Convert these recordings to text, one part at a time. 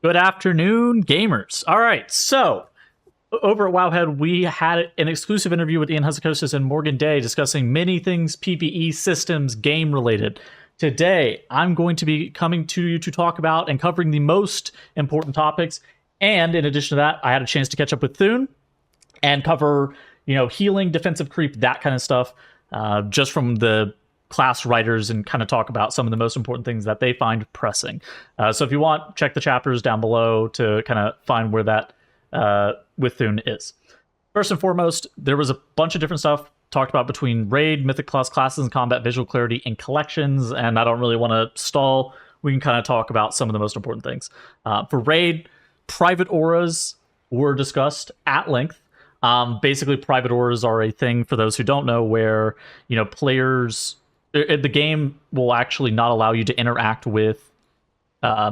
Good afternoon, gamers. All right, so over at Wowhead, we had an exclusive interview with Ian Hazzikostas and Morgan Day discussing many things PvE systems game related. Today, I'm going to be coming to you to talk about and covering the most important topics. And in addition to that, I had a chance to catch up with Theun and cover, healing, defensive creep, that kind of stuff, just from the class writers, and kind of talk about some of the most important things that they find pressing. So if you want, check the chapters down below to kind of find where that with Theun is. First and foremost, there was a bunch of different stuff talked about between raid, mythic plus classes and combat, visual clarity, and collections, and I don't really want to stall. We can kind of talk about some of the most important things. For raid, private auras were discussed at length. Basically, private auras are a thing, for those who don't know, where players, the game will actually not allow you to interact with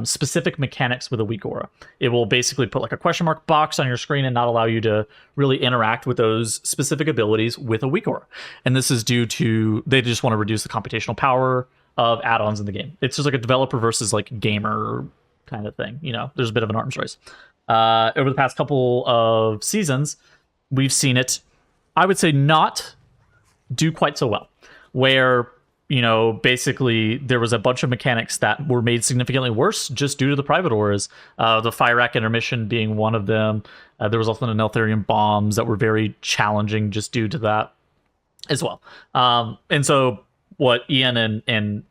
specific mechanics with a weak aura. It will basically put like a question mark box on your screen and not allow you to really interact with those specific abilities with a weak aura. And this is due to, they just want to reduce the computational power of add-ons in the game. It's just like a developer versus like gamer kind of thing. There's a bit of an arms race. Over the past couple of seasons, we've seen it, I would say, not do quite so well, where basically there was a bunch of mechanics that were made significantly worse just due to the private auras. The fire rack intermission being one of them. There was also the Neltharian bombs that were very challenging just due to that as well. And so what Ian and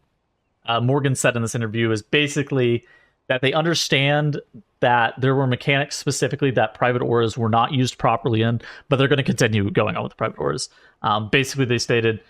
Morgan said in this interview is basically that they understand that there were mechanics specifically that private auras were not used properly in, but they're going to continue going on with the private auras. Basically, they stated,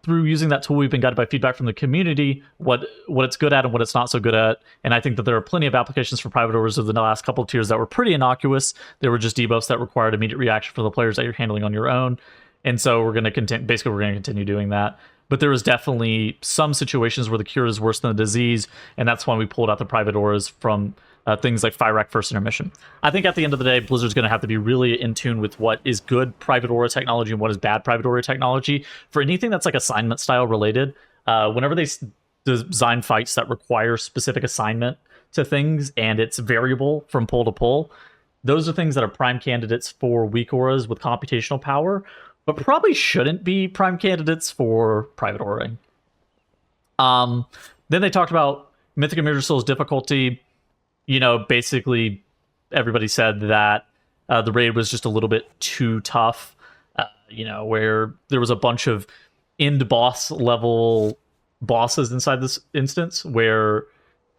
through using that tool, we've been guided by feedback from the community, what it's good at and what it's not so good at. And I think that there are plenty of applications for private auras of the last couple of tiers that were pretty innocuous. They were just debuffs that required immediate reaction for the players that you're handling on your own. And so we're going to continue doing that. But there was definitely some situations where the cure is worse than the disease, and that's when we pulled out the private auras from things like Fire Rack First Intermission. I think at the end of the day, Blizzard's going to have to be really in tune with what is good private aura technology and what is bad private aura technology. For anything that's like assignment style related, whenever they design fights that require specific assignment to things and it's variable from pull to pull, those are things that are prime candidates for weak auras with computational power, but probably shouldn't be prime candidates for private aura. Then they talked about Mythic and Mirror Soul's difficulty. Basically everybody said that the raid was just a little bit too tough, where there was a bunch of end boss level bosses inside this instance where,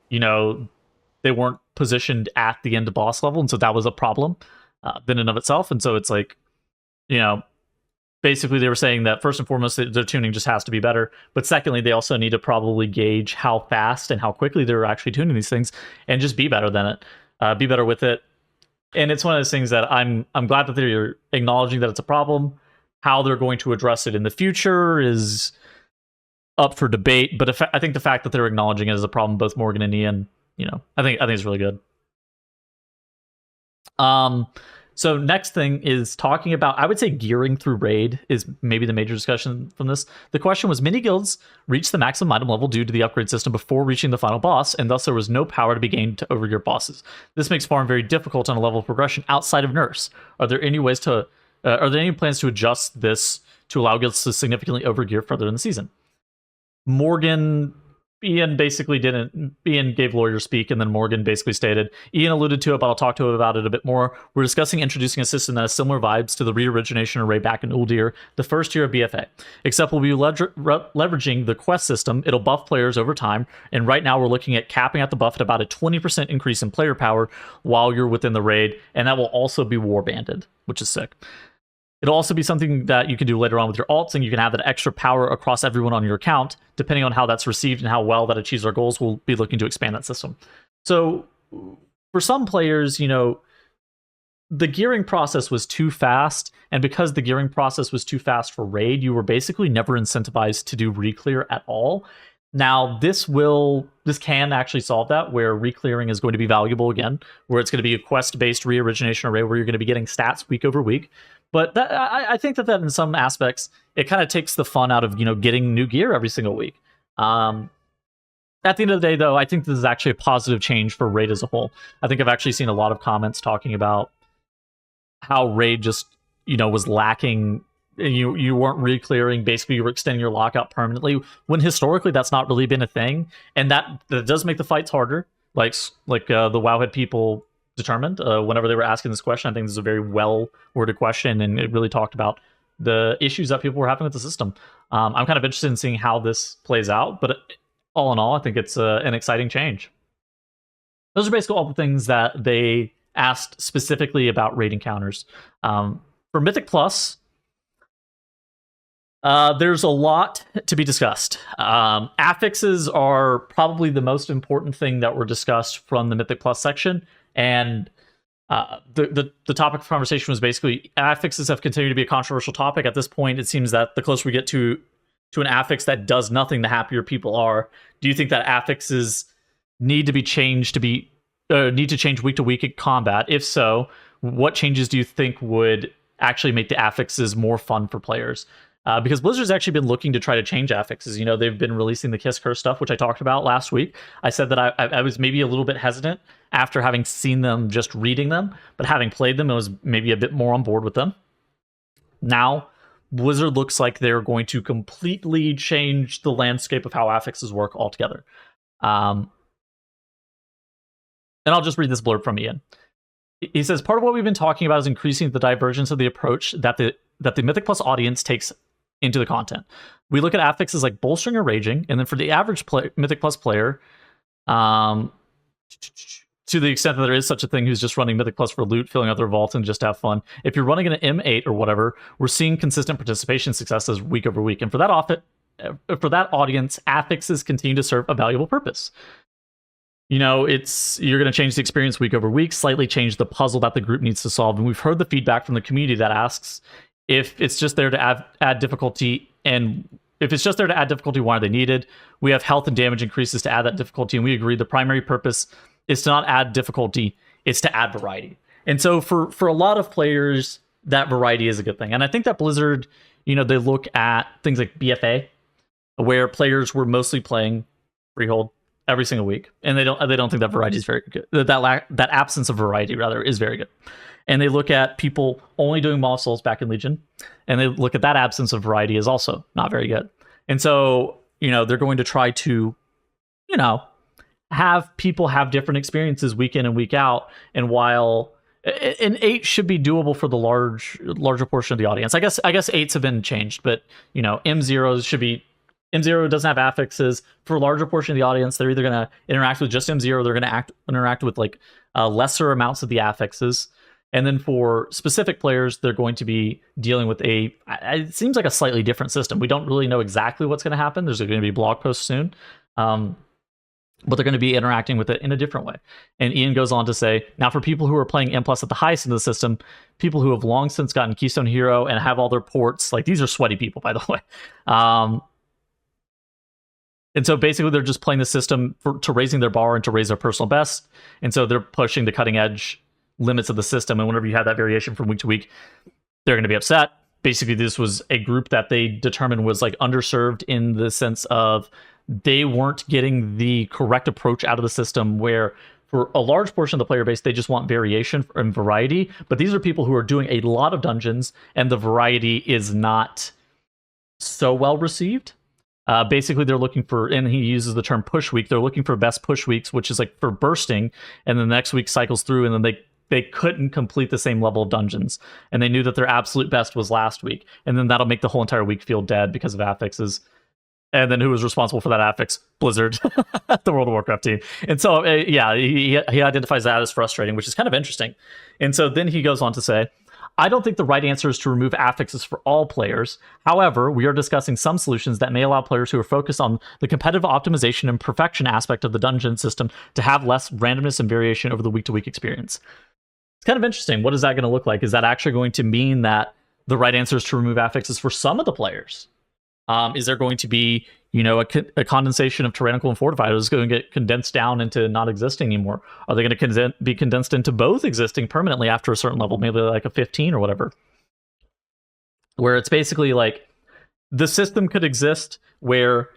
they weren't positioned at the end boss level. And so that was a problem in and of itself. And so it's like, basically they were saying that first and foremost, their tuning just has to be better. But secondly, they also need to probably gauge how fast and how quickly they're actually tuning these things and just be better than it, be better with it. And it's one of those things that I'm glad that they're acknowledging that it's a problem. How they're going to address it in the future is up for debate. But I think the fact that they're acknowledging it as a problem, both Morgan and Ian, I think it's really good. So next thing is talking about, I would say, gearing through raid is maybe the major discussion from this. The question was, many guilds reached the maximum item level due to the upgrade system before reaching the final boss, and thus there was no power to be gained to overgear bosses. This makes farm very difficult on a level of progression outside of nerfs. Are there any plans to adjust this to allow guilds to significantly overgear further in the season? Ian gave lawyer speak, and then Morgan basically stated, Ian alluded to it, but I'll talk to him about it a bit more. We're discussing introducing a system that has similar vibes to the re-origination array back in Uldir, the first tier of BFA. Except we'll be leveraging the quest system. It'll buff players over time, and right now we're looking at capping out the buff at about a 20% increase in player power while you're within the raid, and that will also be warbanded, which is sick. It'll also be something that you can do later on with your alts, and you can have that extra power across everyone on your account. Depending on how that's received and how well that achieves our goals, we'll be looking to expand that system. So for some players, the gearing process was too fast, and because the gearing process was too fast for raid, you were basically never incentivized to do re-clear at all. Now, this can actually solve that, where re-clearing is going to be valuable again, where it's going to be a quest-based re-origination array where you're going to be getting stats week over week. But I think that in some aspects, it kind of takes the fun out of, getting new gear every single week. At the end of the day, though, I think this is actually a positive change for Raid as a whole. I think I've actually seen a lot of comments talking about how Raid just, was lacking. You weren't re-clearing. Basically, you were extending your lockout permanently, when historically that's not really been a thing, and that does make the fights harder. Like the Wowhead people determined whenever they were asking this question. I think this is a very well-worded question, and it really talked about the issues that people were having with the system. I'm kind of interested in seeing how this plays out, but all in all, I think it's an exciting change. Those are basically all the things that they asked specifically about raid encounters. For Mythic Plus, there's a lot to be discussed. Affixes are probably the most important thing that were discussed from the Mythic Plus section, and the topic of conversation was basically affixes have continued to be a controversial topic. At this point, it seems that the closer we get to an affix that does nothing, the happier people are. Do you think that affixes need to be changed need to change week to week in combat? If so, what changes do you think would actually make the affixes more fun for players? Because Blizzard's actually been looking to try to change affixes. They've been releasing the Kiss Curse stuff, which I talked about last week. I said that I was maybe a little bit hesitant after having seen them, just reading them, but having played them, I was maybe a bit more on board with them. Now, Blizzard looks like they're going to completely change the landscape of how affixes work altogether. And I'll just read this blurb from Ian. He says, part of what we've been talking about is increasing the divergence of the approach that the Mythic Plus audience takes into the content. We look at affixes like bolstering or raging, and then for the average Mythic Plus player, to the extent that there is such a thing who's just running Mythic Plus for loot, filling out their vault, and just have fun. If you're running an M8 or whatever, we're seeing consistent participation successes week over week. And for that audience, affixes continue to serve a valuable purpose. You're going to change the experience week over week, slightly change the puzzle that the group needs to solve. And we've heard the feedback from the community that asks if it's just there to add difficulty, and if it's just there to add difficulty, why are they needed? We have health and damage increases to add that difficulty, and we agree the primary purpose is to not add difficulty, it's to add variety. And so for a lot of players, that variety is a good thing. And I think that Blizzard, they look at things like BFA, where players were mostly playing Freehold every single week, and they don't think that variety is very good. That absence of variety, rather, is very good. And they look at people only doing Maw of Souls back in Legion, and they look at that absence of variety is also not very good. And so, they're going to try to, have people have different experiences week in and week out. And while an 8 should be doable for the larger portion of the audience, I guess 8s have been changed, but M0s should be. M0 doesn't have affixes. For a larger portion of the audience, they're either going to interact with just M0, or they're going to interact with lesser amounts of the affixes. And then for specific players, they're going to be dealing with it seems like a slightly different system. We don't really know exactly what's going to happen. There's going to be blog posts soon. But they're going to be interacting with it in a different way. And Ian goes on to say, now for people who are playing M+ at the highest end of the system, people who have long since gotten Keystone Hero and have all their ports, these are sweaty people, by the way. And so basically they're just playing the system to raising their bar and to raise their personal best. And so they're pushing the cutting edge limits of the system. And whenever you have that variation from week to week, they're going to be upset. Basically, this was a group that they determined was underserved in the sense of they weren't getting the correct approach out of the system, where for a large portion of the player base, they just want variation and variety. But these are people who are doing a lot of dungeons, and the variety is not so well received. Basically, they're looking for, and he uses the term push week, they're looking for best push weeks, which is for bursting, and then the next week cycles through, and then they couldn't complete the same level of dungeons, and they knew that their absolute best was last week, and then that'll make the whole entire week feel dead because of affixes. And then who was responsible for that affix? Blizzard, the World of Warcraft team. And so, he identifies that as frustrating, which is kind of interesting. And so then he goes on to say, I don't think the right answer is to remove affixes for all players. However, we are discussing some solutions that may allow players who are focused on the competitive optimization and perfection aspect of the dungeon system to have less randomness and variation over the week-to-week experience. It's kind of interesting. What is that going to look like? Is that actually going to mean that the right answer is to remove affixes for some of the players? Is there going to be, a condensation of tyrannical and fortified? Is it going to get condensed down into not existing anymore? Are they going to be condensed into both existing permanently after a certain level, maybe a 15 or whatever? Where it's basically the system could exist where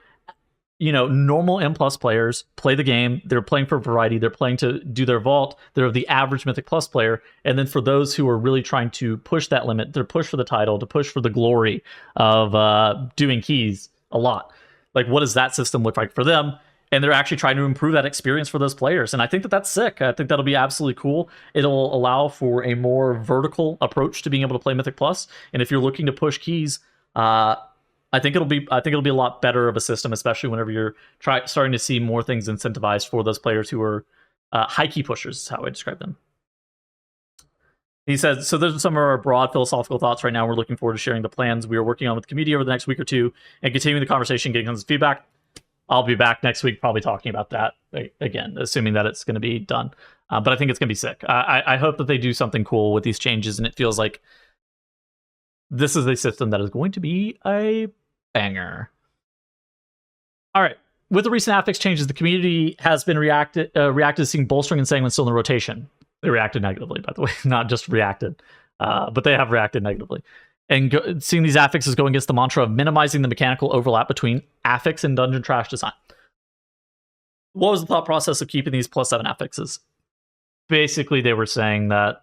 normal M plus players play the game. They're playing for variety. They're playing to do their vault. They're the average Mythic Plus player. And then for those who are really trying to push that limit, they're push for the title, to push for the glory of doing keys a lot. Like, what does that system look like for them? And they're actually trying to improve that experience for those players. And I think that that's sick. I think that'll be absolutely cool. It'll allow for a more vertical approach to being able to play Mythic Plus. And if you're looking to push keys, I think it'll be a lot better of a system, especially whenever you're starting to see more things incentivized for those players who are high key pushers, is how I describe them. He says, so those are some of our broad philosophical thoughts right now. We're looking forward to sharing the plans we are working on with the community over the next week or two and continuing the conversation, getting some feedback. I'll be back next week probably talking about that again, assuming that it's going to be done. But I think it's going to be sick. I hope that they do something cool with these changes, and it feels like this is a system that is going to be a banger. All right. With the recent affix changes, the community has been reacted to seeing Bolstering and Sanguine still in the rotation. They reacted negatively, by the way, not just reacted, but they have reacted negatively. And seeing these affixes go against the mantra of minimizing the mechanical overlap between affix and dungeon trash design. What was the thought process of keeping these +7 affixes? Basically, they were saying that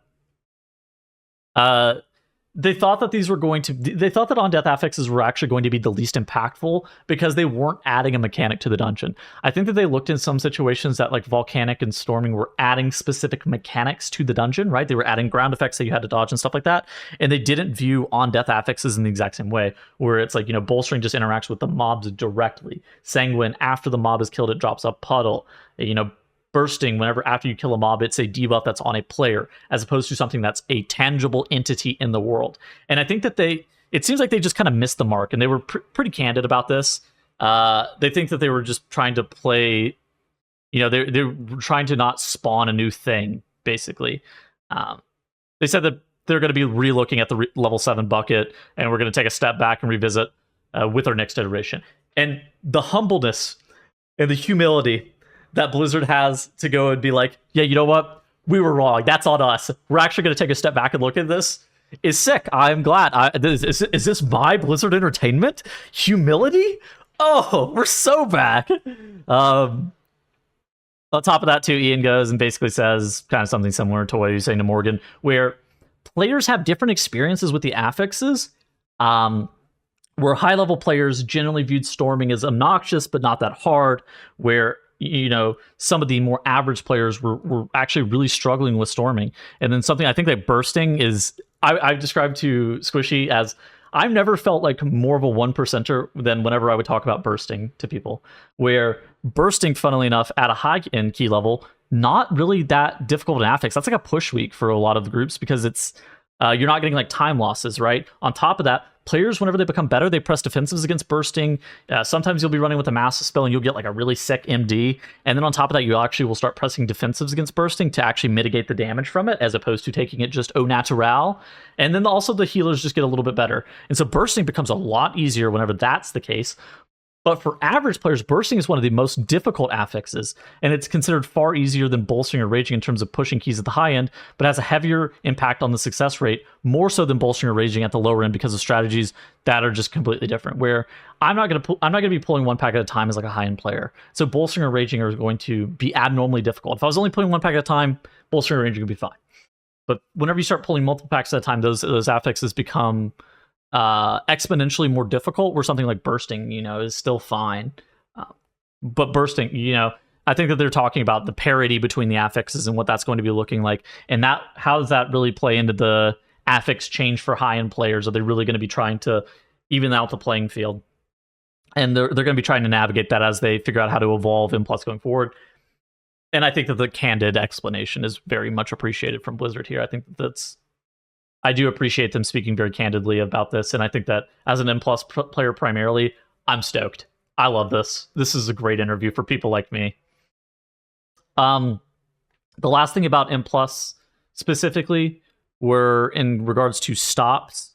they thought that they thought that on-death affixes were actually going to be the least impactful because they weren't adding a mechanic to the dungeon. I think that they looked in some situations that like Volcanic and Storming were adding specific mechanics to the dungeon, right? They were adding ground effects that you had to dodge and stuff like that. And they didn't view on-death affixes in the exact same way, where it's like, Bolstering just interacts with the mobs directly. Sanguine, after the mob is killed, it drops a puddle. Bursting, whenever after you kill a mob, it's a debuff that's on a player, as opposed to something that's a tangible entity in the world. And I think that it seems like they just kind of missed the mark, and they were pretty candid about this. They think that they were just trying to play, they're trying to not spawn a new thing, basically. They said that they're going to be relooking at the level 7 bucket, and we're going to take a step back and revisit with our next iteration. And the humbleness and the humility that Blizzard has to go and be like, yeah, you know what? We were wrong. That's on us. We're actually going to take a step back and look at this. Is sick. I'm glad. Is this my Blizzard Entertainment? Humility? Oh, we're so back. On top of that, too, Ian goes and basically says kind of something similar to what he was saying to Morgan, where players have different experiences with the affixes. Where high-level players generally viewed Storming as obnoxious, but not that hard, where some of the more average players were actually really struggling with Storming. And then something I think that Bursting is, I've described to Squishy as, I've never felt like more of a 1%er than whenever I would talk about Bursting to people, where Bursting, funnily enough, at a high-end key level, not really that difficult in affix. That's like a push week for a lot of the groups because it's, you're not getting like time losses, right? On top of that, players, whenever they become better, they press defensives against Bursting. Sometimes you'll be running with a massive spell and you'll get like a really sick MD. And then on top of that, you actually will start pressing defensives against Bursting to actually mitigate the damage from it, as opposed to taking it just au naturel. And then also the healers just get a little bit better. And so Bursting becomes a lot easier whenever that's the case. But for average players, Bursting is one of the most difficult affixes, and it's considered far easier than Bolstering or Raging in terms of pushing keys at the high end, but has a heavier impact on the success rate, more so than Bolstering or Raging at the lower end because of strategies that are just completely different. Where I'm not going to be pulling one pack at a time as like a high end player. So Bolstering or Raging are going to be abnormally difficult. If I was only pulling one pack at a time, Bolstering or Raging would be fine. But whenever you start pulling multiple packs at a time, those affixes become exponentially more difficult, where something like Bursting, is still fine. But Bursting, I think that they're talking about the parity between the affixes and what that's going to be looking like. And that, how does that really play into the affix change for high-end players? Are they really going to be trying to even out the playing field? And they're going to be trying to navigate that as they figure out how to evolve in Plus going forward. And I think that the candid explanation is very much appreciated from Blizzard here. I think I do appreciate them speaking very candidly about this, and I think that as an M+ player primarily, I'm stoked. I love this. This is a great interview for people like me. The last thing about M+ specifically were in regards to stops.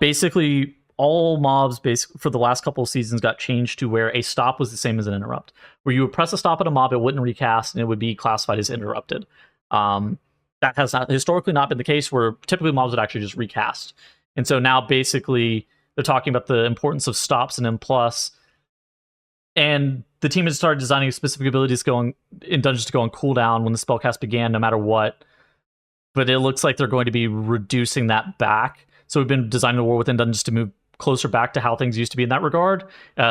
Basically, all mobs for the last couple of seasons got changed to where a stop was the same as an interrupt, where you would press a stop at a mob, it wouldn't recast, and it would be classified as interrupted. That has historically not been the case, where typically mobs would actually just recast. And so now basically they're talking about the importance of stops in M+, And the team had started designing specific abilities going in dungeons to go on cooldown when the spellcast began, no matter what. But it looks like they're going to be reducing that back. So we've been designing the war within dungeons to move closer back to how things used to be in that regard.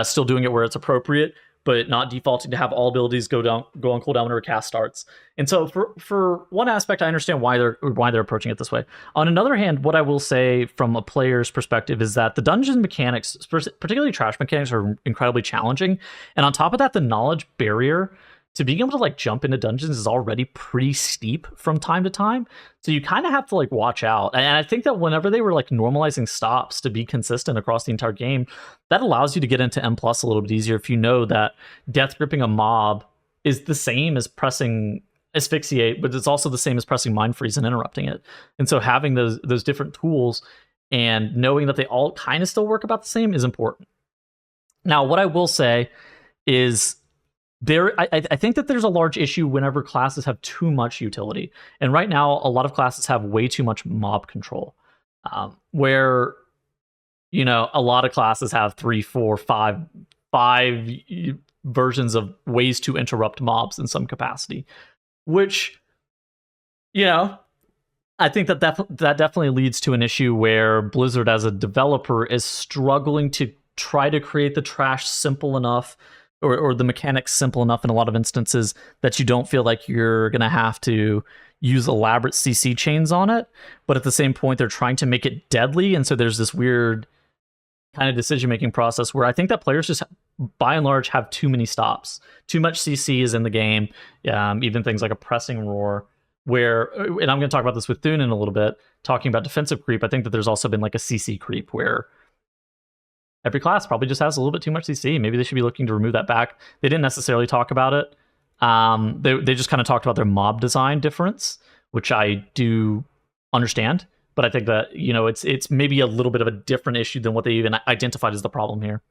Still doing it where it's appropriate, but not defaulting to have all abilities go on cooldown whenever a cast starts. And so for one aspect, I understand why they're approaching it this way. On another hand, what I will say from a player's perspective is that the dungeon mechanics, particularly trash mechanics, are incredibly challenging. And on top of that, the knowledge barrier to being able to like jump into dungeons is already pretty steep from time to time. So you kind of have to like watch out. And I think that whenever they were like normalizing stops to be consistent across the entire game, that allows you to get into M+ a little bit easier if you know that death gripping a mob is the same as pressing asphyxiate, but it's also the same as pressing mind freeze and interrupting it. And so having those different tools and knowing that they all kind of still work about the same is important. Now, what I will say is I think that there's a large issue whenever classes have too much utility. And right now, a lot of classes have way too much mob control, where, you know, a lot of classes have 3, 4, 5 versions of ways to interrupt mobs in some capacity, which, you know, I think that definitely leads to an issue where Blizzard as a developer is struggling to try to create the trash simple enough or the mechanics simple enough in a lot of instances that you don't feel like you're going to have to use elaborate CC chains on it. But at the same point, they're trying to make it deadly. And so there's this weird kind of decision-making process where I think that players just, by and large, have too many stops. Too much CC is in the game, even things like a pressing roar, where, and I'm going to talk about this with Theun in a little bit, talking about defensive creep. I think that there's also been like a CC creep where every class probably just has a little bit too much CC. Maybe they should be looking to remove that back. They didn't necessarily talk about it. They just kind of talked about their mob design difference, which I do understand. But I think that, you know, it's maybe a little bit of a different issue than what they even identified as the problem here.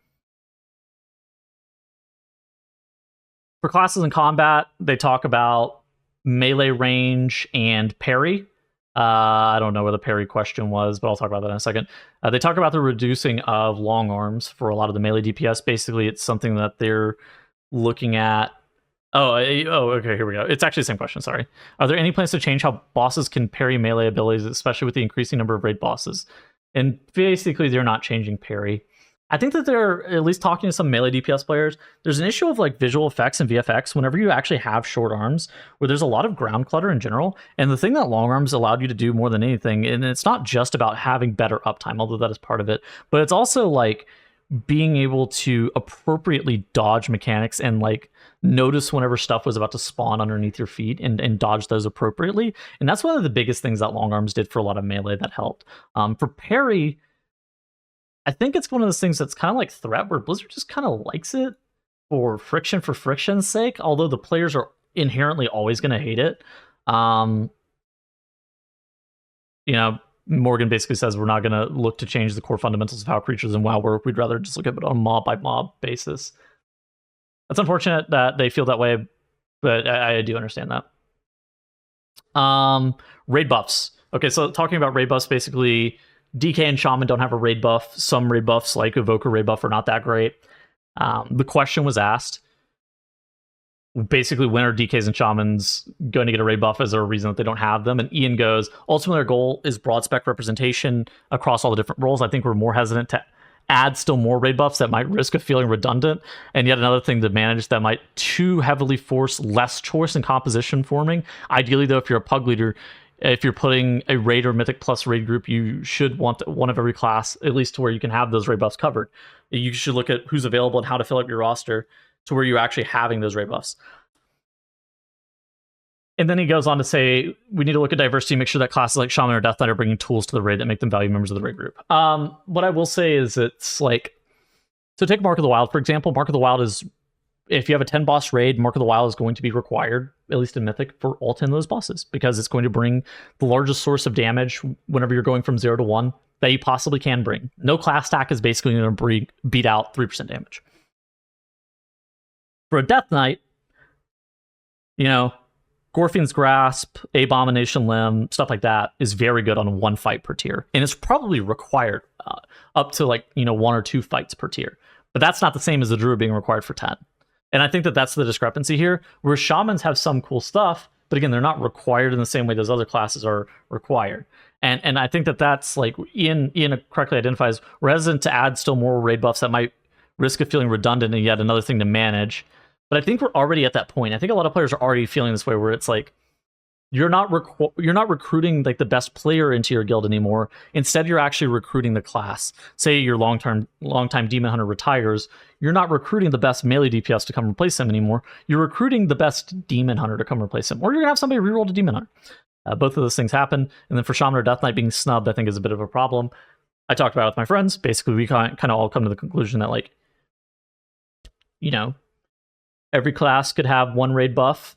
For classes in combat, they talk about melee range and parry. I don't know where the parry question was, but I'll talk about that in a second. They talk about the reducing of long arms for a lot of the melee DPS. Basically, it's something that they're looking at. Okay, here we go. It's actually the same question, sorry. Are there any plans to change how bosses can parry melee abilities, especially with the increasing number of raid bosses? And basically, they're not changing parry. I think that they're at least talking to some melee DPS players. There's an issue of like visual effects and VFX whenever you actually have short arms, where there's a lot of ground clutter in general. And the thing that long arms allowed you to do more than anything, and it's not just about having better uptime, although that is part of it, but it's also like being able to appropriately dodge mechanics and like notice whenever stuff was about to spawn underneath your feet and dodge those appropriately. And that's one of the biggest things that long arms did for a lot of melee that helped. For parry, I think it's one of those things that's kind of like threat, where Blizzard just kind of likes it for friction's sake, although the players are inherently always going to hate it. You know, Morgan basically says we're not going to look to change the core fundamentals of how creatures in WoW work. We'd rather just look at it on a mob by mob basis. That's unfortunate that they feel that way, but I do understand that. Raid buffs. Okay, so talking about raid buffs, basically DK and Shaman don't have a raid buff. Some raid buffs, like Evoker raid buff, are not that great. The question was asked, basically, when are DKs and Shamans going to get a raid buff? Is there a reason that they don't have them? And Ian goes, ultimately, our goal is broad spec representation across all the different roles. I think we're more hesitant to add still more raid buffs that might risk of feeling redundant. And yet another thing to manage that might too heavily force less choice in composition forming. Ideally, though, if you're a pug leader, if you're putting a raid or mythic plus raid group, you should want one of every class, at least to where you can have those raid buffs covered. You should look at who's available and how to fill up your roster to where you're actually having those raid buffs. And then he goes on to say, we need to look at diversity, make sure that classes like Shaman or Death Knight are bringing tools to the raid that make them valued members of the raid group. What I will say is it's like, so take Mark of the Wild, for example. Mark of the Wild is, if you have a 10 boss raid, Mark of the Wild is going to be required, at least in Mythic, for all 10 of those bosses, because it's going to bring the largest source of damage whenever you're going from 0 to 1 that you possibly can bring. No class stack is basically going to beat out 3% damage. For a Death Knight, you know, Gorfian's Grasp, Abomination Limb, stuff like that is very good on 1 fight per tier. And it's probably required up to like, you know, 1 or 2 fights per tier. but that's not the same as the druid being required for 10. And I think that that's the discrepancy here, where shamans have some cool stuff, but again, they're not required in the same way those other classes are required. And I think that that's like Ian correctly identifies, we're hesitant to add still more raid buffs that might risk of feeling redundant and yet another thing to manage. But I think we're already at that point. I think a lot of players are already feeling this way, where it's like you're not recruiting like the best player into your guild anymore. Instead, you're actually recruiting the class. Say your long-time demon hunter retires, you're not recruiting the best melee DPS to come replace him anymore. You're recruiting the best demon hunter to come replace him, or you're gonna have somebody reroll a demon hunter. Both of those things happen, and then for Shaman or Death Knight being snubbed, I think is a bit of a problem. I talked about it with my friends. Basically, we kind of all come to the conclusion that, like, you know, every class could have one raid buff,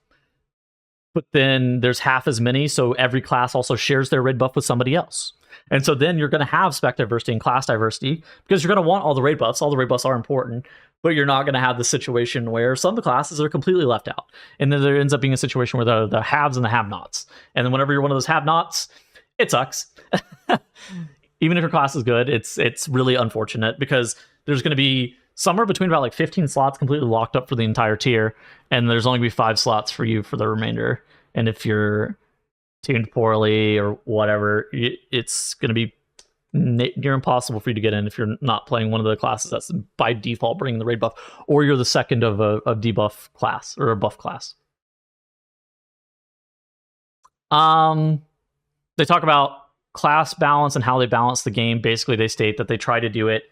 but then there's half as many, so every class also shares their raid buff with somebody else. And so then you're going to have spec diversity and class diversity, because you're going to want all the raid buffs. All the raid buffs are important, but you're not going to have the situation where some of the classes are completely left out. And then there ends up being a situation where the haves and the have-nots. And then whenever you're one of those have-nots, it sucks. Even if your class is good, it's really unfortunate, because there's going to be somewhere between about like 15 slots completely locked up for the entire tier, and there's only going to be 5 slots for you for the remainder. And if you're tuned poorly or whatever, it's going to be near impossible for you to get in if you're not playing one of the classes that's by default bringing the raid buff, or you're the second of a debuff class or a buff class. They talk about class balance and how they balance the game. Basically, they state that they try to do it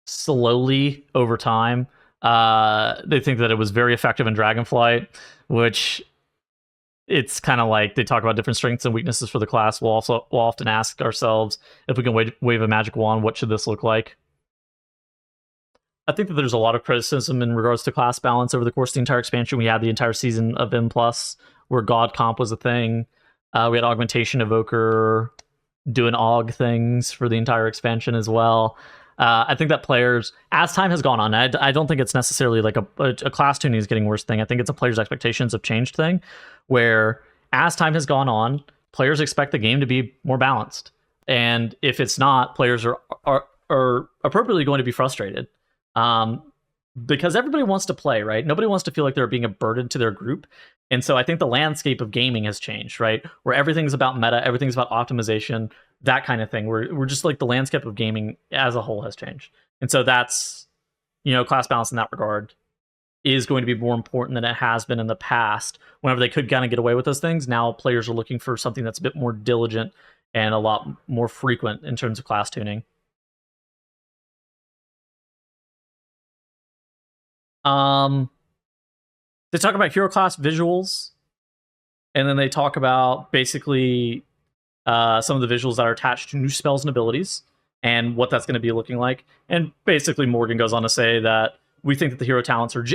slowly over time. They think that it was very effective in Dragonflight, which it's kind of like they talk about different strengths and weaknesses for the class. We'll often ask ourselves, if we can wave a magic wand, what should this look like? I think that there's a lot of criticism in regards to class balance over the course of the entire expansion. We had the entire season of M+, where God Comp was a thing. We had Augmentation Evoker doing AUG things for the entire expansion as well. I think that players, as time has gone on, I don't think it's necessarily like a class tuning is getting worse thing. I think it's a player's expectations have changed thing, where as time has gone on, players expect the game to be more balanced. And if it's not, players are appropriately going to be frustrated. Because everybody wants to play, right? Nobody wants to feel like they're being a burden to their group. And so I think the landscape of gaming has changed, right? Where everything's about meta, everything's about optimization, that kind of thing. We're just like the landscape of gaming as a whole has changed. And so that's, class balance in that regard is going to be more important than it has been in the past. Whenever they could kind of get away with those things, now players are looking for something that's a bit more diligent and a lot more frequent in terms of class tuning. They talk about hero class visuals, and then they talk about basically some of the visuals that are attached to new spells and abilities and what that's going to be looking like. And basically Morgan goes on to say that we think that the hero talents are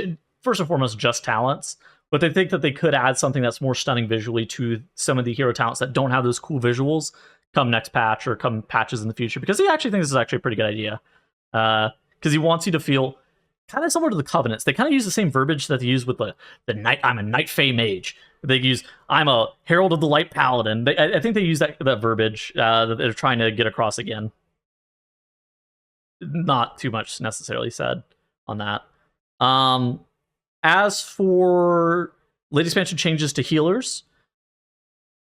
first and foremost just talents, but they think that they could add something that's more stunning visually to some of the hero talents that don't have those cool visuals come next patch or come patches in the future, because he actually thinks this is actually a pretty good idea, because he wants you to feel kind of similar to the Covenants. They kind of use the same verbiage that they use with the Night. I'm a Night Fae Mage. They use I'm a Herald of the Light Paladin. I think they use that verbiage that they're trying to get across again. Not too much necessarily said on that. As for late expansion changes to healers,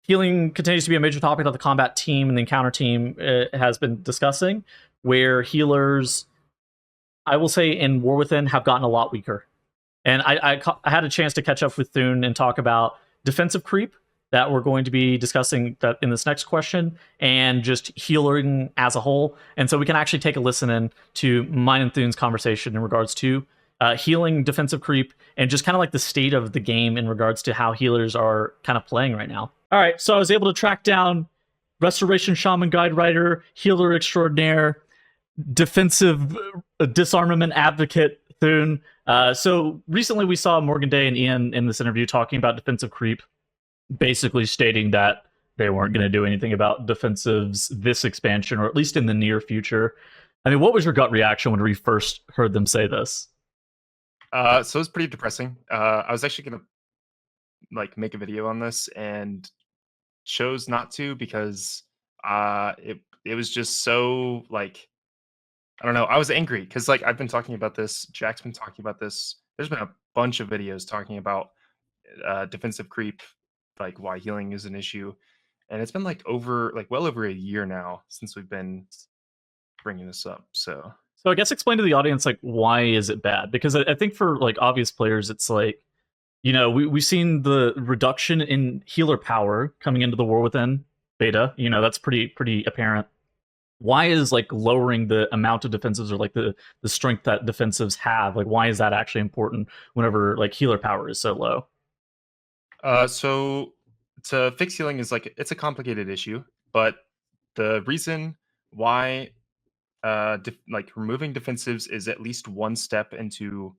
healing continues to be a major topic that the combat team and the encounter team has been discussing, where healers, I will say, in War Within have gotten a lot weaker. And I had a chance to catch up with Theun and talk about defensive creep that we're going to be discussing that in this next question, and just healing as a whole. And so we can actually take a listen in to mine and Theun's conversation in regards to healing, defensive creep, and just kind of like the state of the game in regards to how healers are kind of playing right now. All right, so I was able to track down Restoration Shaman Guide Writer, Healer Extraordinaire, defensive disarmament advocate Theun. So recently we saw Morgan Day and Ian in this interview talking about defensive creep, basically stating that they weren't going to do anything about defensives this expansion, or at least in the near future. I mean, what was your gut reaction when we first heard them say this? So it was pretty depressing. I was actually going to make a video on this and chose not to, because it was just so I don't know. I was angry because like I've been talking about this. Jack's been talking about this. There's been a bunch of videos talking about defensive creep, like why healing is an issue, and it's been like well over a year now since we've been bringing this up. So So I guess explain to the audience like why is it bad? Because I think for like obvious players, it's like we've seen the reduction in healer power coming into the War Within beta. That's pretty apparent. Why is like lowering the amount of defensives or like the strength that defensives have? Like why is that actually important whenever like healer power is so low? so to fix healing is like it's a complicated issue, but the reason why like removing defensives is at least one step into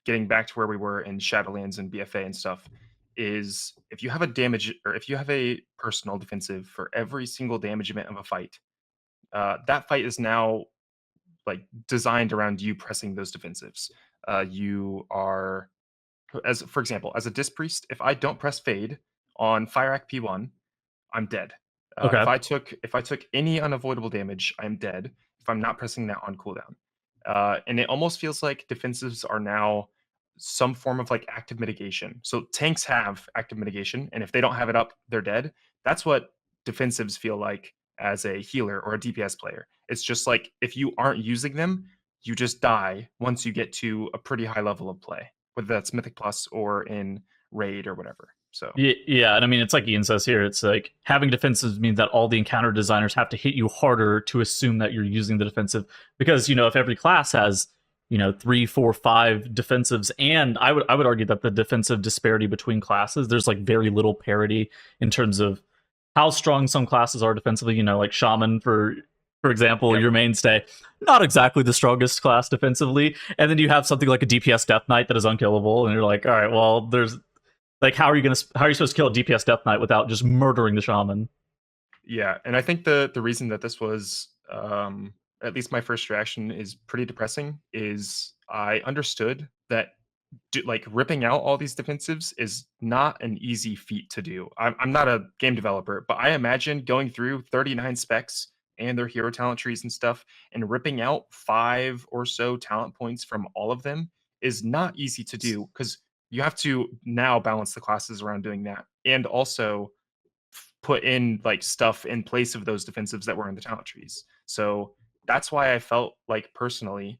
getting back to where we were in Shadowlands and BFA and stuff is if you have a damage or if you have a personal defensive for every single damage event of a fight, that fight is now like designed around you pressing those defensives. You are, as for example, as a disc priest, if I don't press fade on Fire Act P1, I'm dead. Okay. If I took any unavoidable damage, I'm dead. If I'm not pressing that on cooldown, and it almost feels like defensives are now some form of like active mitigation. So tanks have active mitigation, and if they don't have it up, they're dead. That's what defensives feel like as a healer or a DPS player. It's just like if you aren't using them, you just die once you get to a pretty high level of play, whether that's Mythic Plus or in raid or whatever. So Yeah, and I mean it's like Ian says here. It's like having defensives means that all the encounter designers have to hit you harder to assume that you're using the defensive because if every class has 3, 4, 5 defensives, and I would argue that the defensive disparity between classes there's like very little parity in terms of how strong some classes are defensively. Like Shaman for example, yep. your mainstay, not exactly the strongest class defensively, and then you have something like a DPS Death Knight that is unkillable, and you're like, all right, well, there's like, how are you supposed to kill a DPS Death Knight without just murdering the shaman? Yeah, and I think the reason that this was at least my first reaction is pretty depressing is I understood that like ripping out all these defensives is not an easy feat to do. I'm not a game developer, but I imagine going through 39 specs and their hero talent trees and stuff and ripping out 5 or so talent points from all of them is not easy to do because you have to now balance the classes around doing that and also put in like stuff in place of those defensives that were in the talent trees. So that's why I felt like personally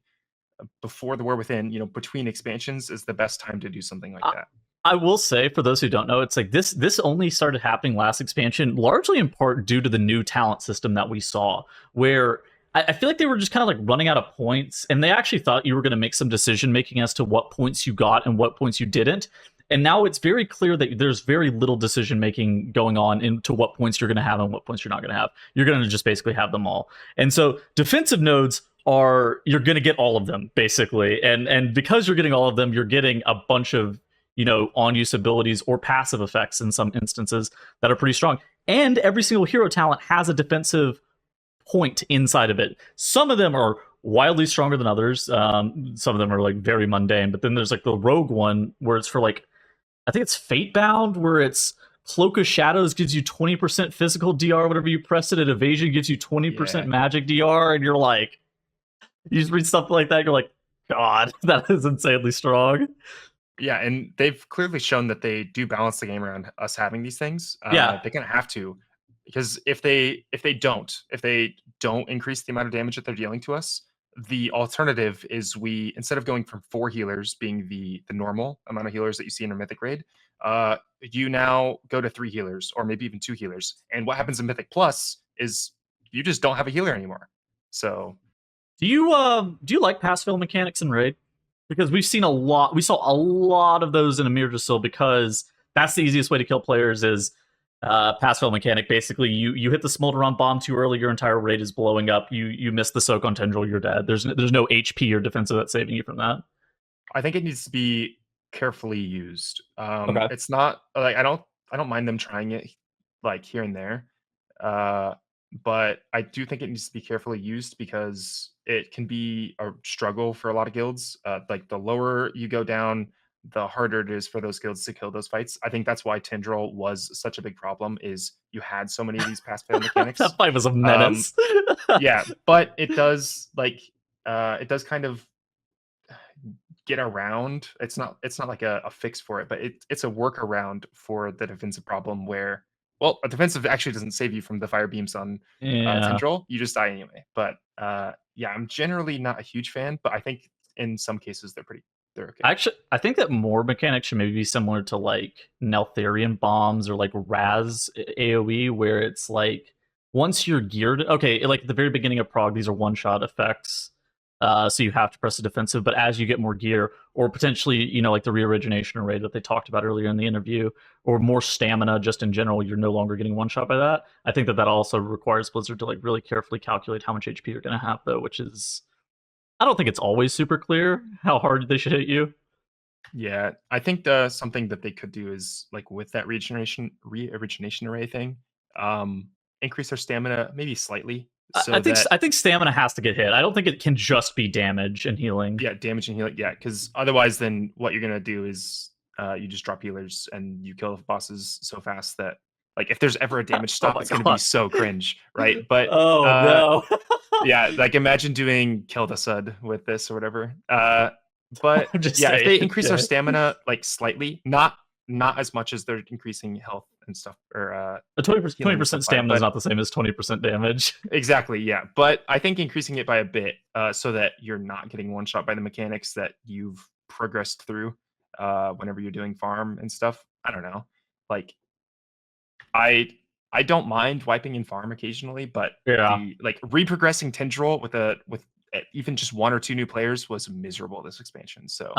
before the War Within, between expansions is the best time to do something like I, that. I will say, for those who don't know, it's like this only started happening last expansion, largely in part due to the new talent system that we saw, where I feel like they were just kind of like running out of points, and they actually thought you were going to make some decision making as to what points you got and what points you didn't. And now it's very clear that there's very little decision making going on into what points you're going to have and what points you're not going to have. You're going to just basically have them all. And so defensive nodes you're going to get all of them basically, and because you're getting all of them, you're getting a bunch of on use abilities or passive effects in some instances that are pretty strong. And every single hero talent has a defensive point inside of it. Some of them are wildly stronger than others. Some of them are like very mundane, but then there's like the rogue one where it's for like, I think it's Fatebound, where it's Cloak of Shadows gives you 20% physical DR whenever you press it, and Evasion gives you 20% Yeah. magic DR, and you're like, you just read stuff like that, you're like, God, that is insanely strong. Yeah, and they've clearly shown that they do balance the game around us having these things. Yeah. They're gonna have to, because if they don't increase the amount of damage that they're dealing to us, the alternative is we instead of going from 4 healers being the normal amount of healers that you see in a mythic raid, you now go to 3 healers or maybe even 2 healers. And what happens in Mythic Plus is you just don't have a healer anymore. So Do you like pass fail mechanics in raid? Because we saw a lot of those in Amir Jasil, because that's the easiest way to kill players is pass fail mechanic. Basically, you hit the Smolderon bomb too early, your entire raid is blowing up. You miss the soak on Tendril, you're dead. There's no HP or defensive that's saving you from that. I think it needs to be carefully used. Okay. It's not like I don't mind them trying it like here and there, uh, but I do think it needs to be carefully used because it can be a struggle for a lot of guilds. Like the lower you go down the harder it is for those guilds to kill those fights. I think that's why Tindral was such a big problem. Is you had so many of these pass fail mechanics. That fight was a Um, menace. yeah, but it does it does kind of get around. It's not like a fix for it, but it's a workaround for the defensive problem where, well, a defensive actually doesn't save you from the fire beams on Yeah. Tendril. You just die anyway. But yeah, I'm generally not a huge fan, but I think in some cases they're okay. Actually, I think that more mechanics should maybe be similar to like Neltharion bombs or like Raz AoE, where it's like once you're geared, okay, like at the very beginning of Prog, these are one-shot effects, so you have to press the defensive. But as you get more gear, or potentially, like the reorigination array that they talked about earlier in the interview, or more stamina, just in general, you're no longer getting one-shot by that. I think that also requires Blizzard to like really carefully calculate how much HP you're going to have, though, which is I don't think it's always super clear how hard they should hit you. Yeah, I think something that they could do is like with that reorigination array thing, increase their stamina maybe slightly so that I think stamina has to get hit. I don't think it can just be damage and healing. yeah, damage and healing. Yeah, because otherwise, then what you're gonna do is you just drop healers and you kill the bosses so fast that like if there's ever a damage Oh stop, my it's gonna be god. so cringe, right? But Oh no. yeah, like imagine doing kill the sud with this or whatever. But I'm just yeah, if they saying, increase their okay. stamina like slightly, not as much as they're increasing health and stuff or A healing and 20% stuff by, stamina is but not the same as 20% damage. exactly, yeah. But I think increasing it by a bit, so that you're not getting one shot by the mechanics that you've progressed through, whenever you're doing farm and stuff. I don't know. Like, I don't mind wiping in farm occasionally, but Yeah. the like reprogressing Tendril with even just one or two new players was miserable this expansion. So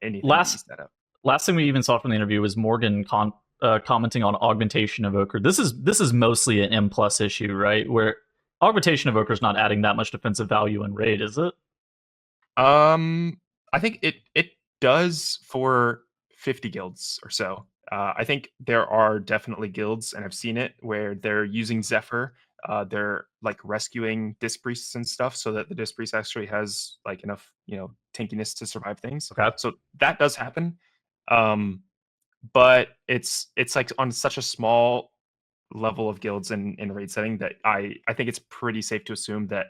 anything to ease that up. Last thing we even saw from the interview was Morgan commenting on augmentation evoker. This is mostly an M plus issue, right? Where augmentation evoker is not adding that much defensive value in raid, is it? I think it does for 50 guilds or so. I think there are definitely guilds, and I've seen it where they're using Zephyr. They're like rescuing disc priests and stuff, so that the disc priest actually has like enough, tankiness to survive things. Okay. So that does happen, but it's like on such a small level of guilds in raid setting that I think it's pretty safe to assume that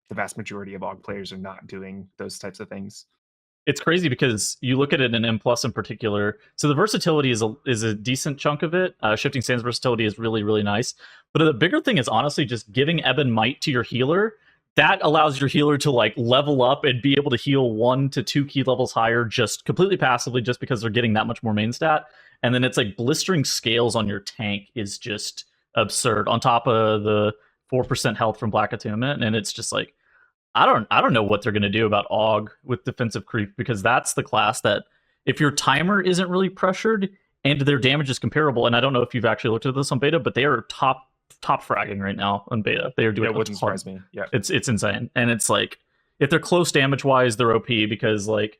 the vast majority of AUG players are not doing those types of things. It's crazy because you look at it in M plus in particular. So the versatility is a decent chunk of it. Shifting Sands versatility is really, really nice. But the bigger thing is honestly just giving Ebon Might to your healer. That allows your healer to like level up and be able to heal 1 to 2 key levels higher just completely passively, just because they're getting that much more main stat. And then it's like blistering scales on your tank is just absurd on top of the 4% health from Black Attunement. And it's just like, I don't know what they're going to do about AUG with defensive creep, because that's the class that if your timer isn't really pressured and their damage is comparable, and I don't know if you've actually looked at this on beta, but they are top fragging right now on beta. They are doing it wouldn't surprise me. Yeah, it's insane. And it's like if they're close damage wise, they're OP because like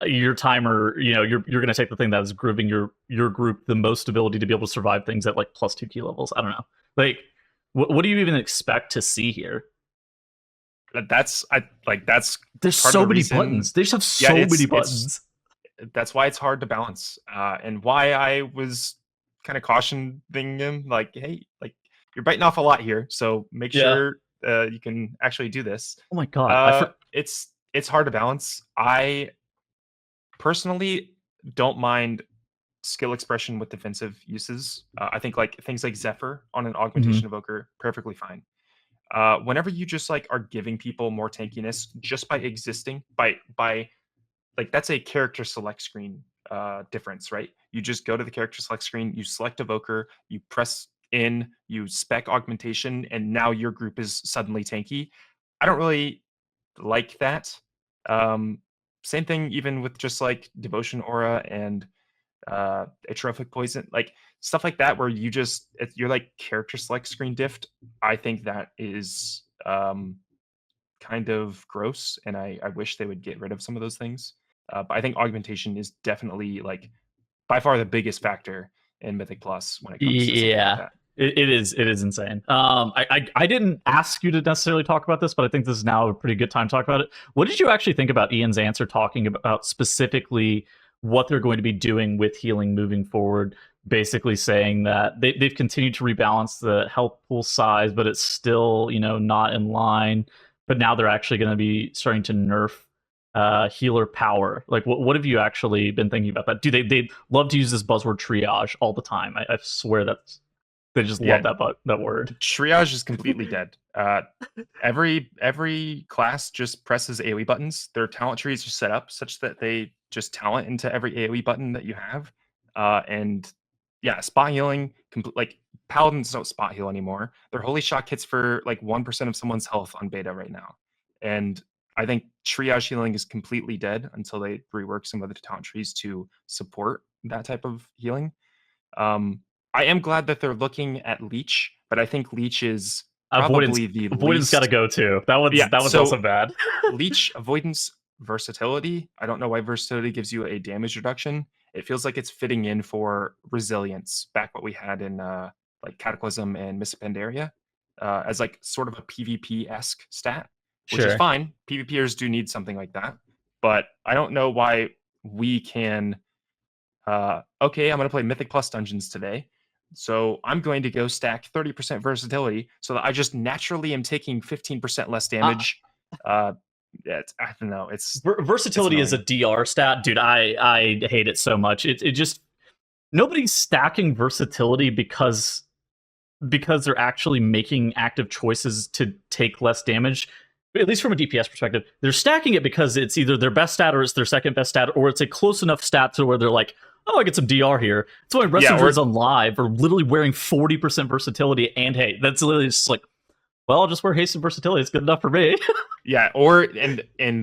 your timer, you're going to take the thing that is giving your group the most ability to be able to survive things at like plus 2 key levels. I don't know. Like what do you even expect to see here? that's There's so many buttons. They just have so many buttons. That's why it's hard to balance, and why I was kind of cautioning him, like, hey, like you're biting off a lot here, so make sure you can actually do this. Oh my god, it's hard to balance. I personally don't mind skill expression with defensive uses. I think like things like Zephyr on an augmentation evoker, perfectly fine. Whenever you just like are giving people more tankiness just by existing, by like that's a character select screen difference, right? You just go to the character select screen, you select evoker, you press in, you spec augmentation, and now your group is suddenly tanky. I don't really like that. Same thing even with just like devotion aura and atrophic poison, like stuff like that, where you're like character select screen diffed. I think that is kind of gross, and I wish they would get rid of some of those things. But I think augmentation is definitely like by far the biggest factor in Mythic Plus when it comes to something like that. It is insane. I didn't ask you to necessarily talk about this, but I think this is now a pretty good time to talk about it. What did you actually think about Ian's answer talking about specifically what they're going to be doing with healing moving forward. Basically saying that they've continued to rebalance the health pool size, but it's still, not in line. But now they're actually going to be starting to nerf healer power. Like, what have you actually been thinking about that? Do they love to use this buzzword triage all the time? I swear that they just love Yeah, that word. triage is completely dead. Every class just presses AoE buttons. Their talent trees are set up such that they just talent into every AoE button that you have. And yeah, spot healing, like paladins don't spot heal anymore. Their holy shock hits for like 1% of someone's health on beta right now. And I think triage healing is completely dead until they rework some of the talent trees to support that type of healing. I am glad that they're looking at leech, but I think leech is Avoidance probably the avoidance got to least. go too. That Yeah, one's so also bad. leech, avoidance, versatility. I don't know why versatility gives you a damage reduction. It feels like it's fitting in for resilience, back what we had in like Cataclysm and Miss Pandaria, as like sort of a PvP-esque stat, which is Sure. fine. PvPers do need something like that, but I don't know why we can. Okay, I'm going to play Mythic Plus dungeons today. So I'm going to go stack 30% versatility so that I just naturally am taking 15% less damage. I don't know. It's Versatility is a annoying. DR stat, dude. I hate it so much. It just nobody's stacking versatility because they're actually making active choices to take less damage. At least from a DPS perspective, they're stacking it because it's either their best stat or it's their second best stat, or it's a close enough stat to where they're like, "Oh, I get some DR here." That's why Yeah, wrestlers on live are literally wearing 40% versatility, and hey, that's literally just like, well, I'll just wear haste and versatility. It's good enough for me. yeah, or and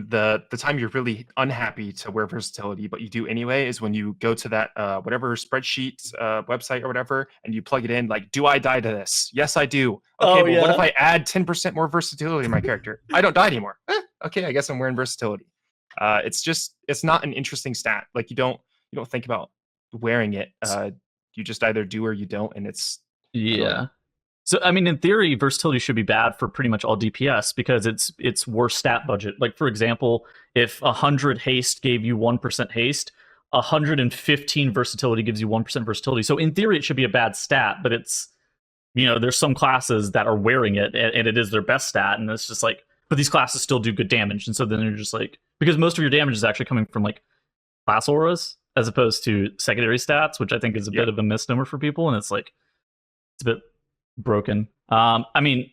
the time you're really unhappy to wear versatility, but you do anyway, is when you go to that whatever spreadsheet website or whatever, and you plug it in. Like, do I die to this? Yes, I do. Okay, Oh well, what if yeah. I add 10% more versatility to my character? I don't die anymore. Okay, I guess I'm wearing versatility. It's not an interesting stat. Like you don't think about wearing it. You just either do or you don't, and it's Yeah. annoying. So I mean, in theory, versatility should be bad for pretty much all DPS because it's worse stat budget. Like for example, if 100 haste gave you 1% haste, 115 versatility gives you 1% versatility. So in theory, it should be a bad stat, but it's there's some classes that are wearing it and it is their best stat, and it's just like, but these classes still do good damage, and so then you're just like, because most of your damage is actually coming from like class auras as opposed to secondary stats, which I think is a Yeah. bit of a misnomer for people, and it's like it's a bit broken. I mean,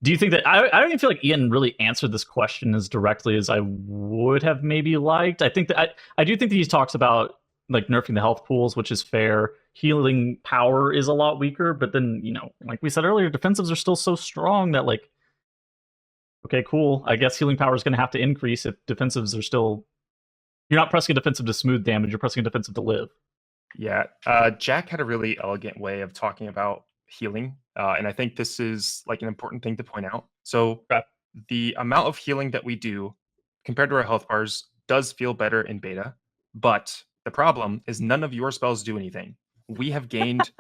do you think that I don't even feel like Ian really answered this question as directly as I would have maybe liked? I think that I do think that he talks about like nerfing the health pools, which is fair. Healing power is a lot weaker, but then like we said earlier, defensives are still so strong that like, okay, cool. I guess healing power is going to have to increase if defensives are still. You're not pressing a defensive to smooth damage. You're pressing a defensive to live. Yeah, Jack had a really elegant way of talking about healing, and I think this is like an important thing to point out. So Okay. the amount of healing that we do compared to our health bars does feel better in beta, but the problem is none of your spells do anything. We have gained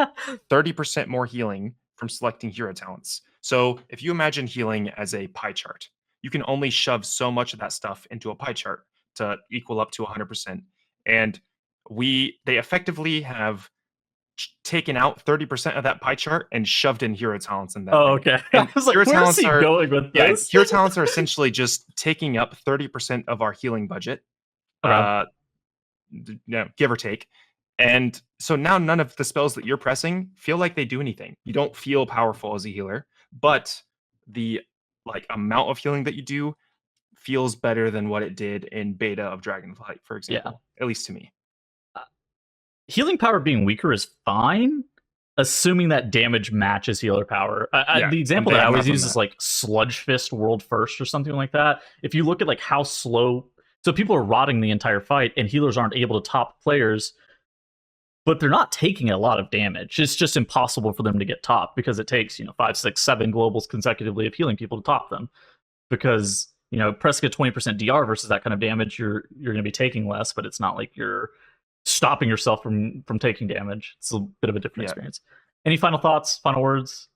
30% more healing from selecting hero talents. So if you imagine healing as a pie chart, you can only shove so much of that stuff into a pie chart to equal up to 100%. And they effectively have taken out 30% of that pie chart and shoved in hero talents in that Oh, thing. okay. I And was like, hero where's talents he are going with yeah, this? hero talents are essentially just taking up 30% of our healing budget. Okay. Uh give or take. And so now none of the spells that you're pressing feel like they do anything. You don't feel powerful as a healer, but the like amount of healing that you do feels better than what it did in beta of Dragonflight, for Yeah. example, at least to me. Healing power being weaker is fine, assuming that damage matches healer power. Yeah, The and example they that I have not always done use is that. like Sludge Fist World First or something like that. If you look at like how slow, so people are rotting the entire fight, and healers aren't able to top players, but they're not taking a lot of damage. It's just impossible for them to get top because it takes 5, 6, 7 globals consecutively of healing people to top them. Because pressing a 20% DR versus that kind of damage, you're going to be taking less, but it's not like you're stopping yourself from taking damage. It's a bit of a different Yeah. experience. Any final thoughts, final words?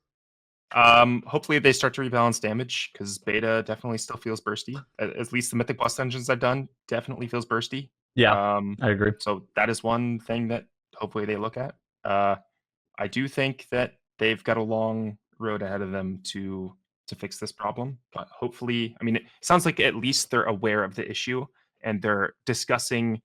Hopefully they start to rebalance damage because beta definitely still feels bursty. At least the Mythic Boss dungeons I've done definitely feels bursty. Yeah, I agree. So that is one thing that hopefully they look at. I do think that they've got a long road ahead of them to fix this problem, but hopefully, I mean, it sounds like at least they're aware of the issue and they're discussing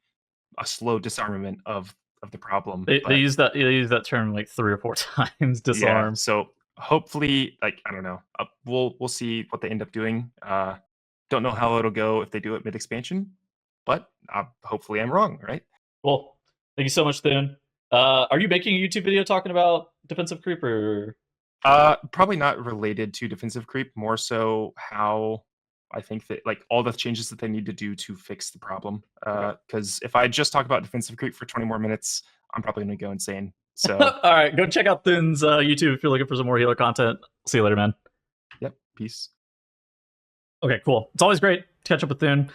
a slow disarmament of the problem. They But use that term like 3 or 4 times, yeah, disarm. so hopefully, like, I don't know, we'll see what they end up doing. Don't know how it'll go if they do it mid expansion, but hopefully I'm wrong, right? Well, thank you so much, Theun. Are you making a YouTube video talking about defensive creep or? Probably not related to defensive creep, more so how I think that like all the changes that they need to do to fix the problem. Okay. Because if I just talk about defensive creep for 20 more minutes, I'm probably gonna go insane. So All right, go check out Theun's YouTube if you're looking for some more healer content. See you later, man. yep, peace. Okay, cool. It's always great to catch up with Theun.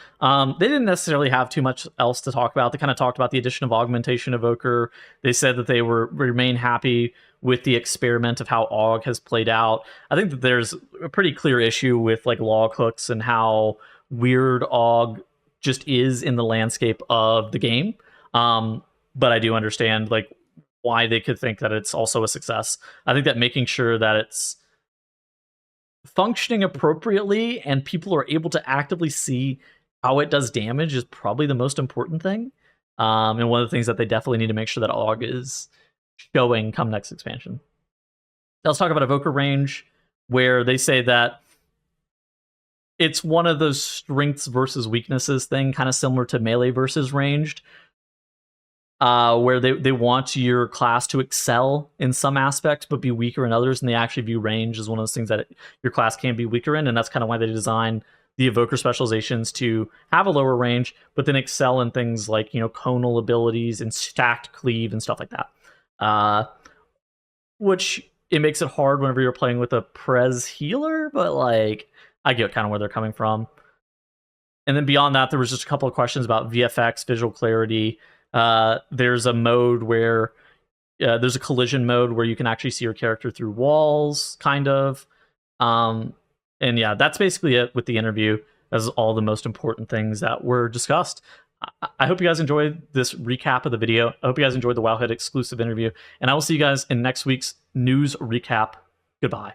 They didn't necessarily have too much else to talk about. They kind of talked about the addition of augmentation evoker. They said that they remain happy with the experiment of how aug has played out. I think that there's a pretty clear issue with like log hooks and how weird aug just is in the landscape of the game. But I do understand like why they could think that it's also a success. I think that making sure that it's functioning appropriately and people are able to actively see how it does damage is probably the most important thing. And one of the things that they definitely need to make sure that aug is showing come next expansion. Let's talk about evoker range, where they say that it's one of those strengths versus weaknesses thing, kind of similar to melee versus ranged, where they want your class to excel in some aspects but be weaker in others, and they actually view range as one of those things that your class can be weaker in, and that's kind of why they design the evoker specializations to have a lower range but then excel in things like, you know, conal abilities and stacked cleave and stuff like that, which it makes it hard whenever you're playing with a pres healer, but like I get kind of where they're coming from. And then beyond that, there was just a couple of questions about VFX, visual clarity. There's a mode where there's a collision mode where you can actually see your character through walls, kind of. And yeah, that's basically it with the interview. That's all the most important things that were discussed. I hope you guys enjoyed this recap of the video. I hope you guys enjoyed the Wowhead exclusive interview. And I will see you guys in next week's news recap. Goodbye.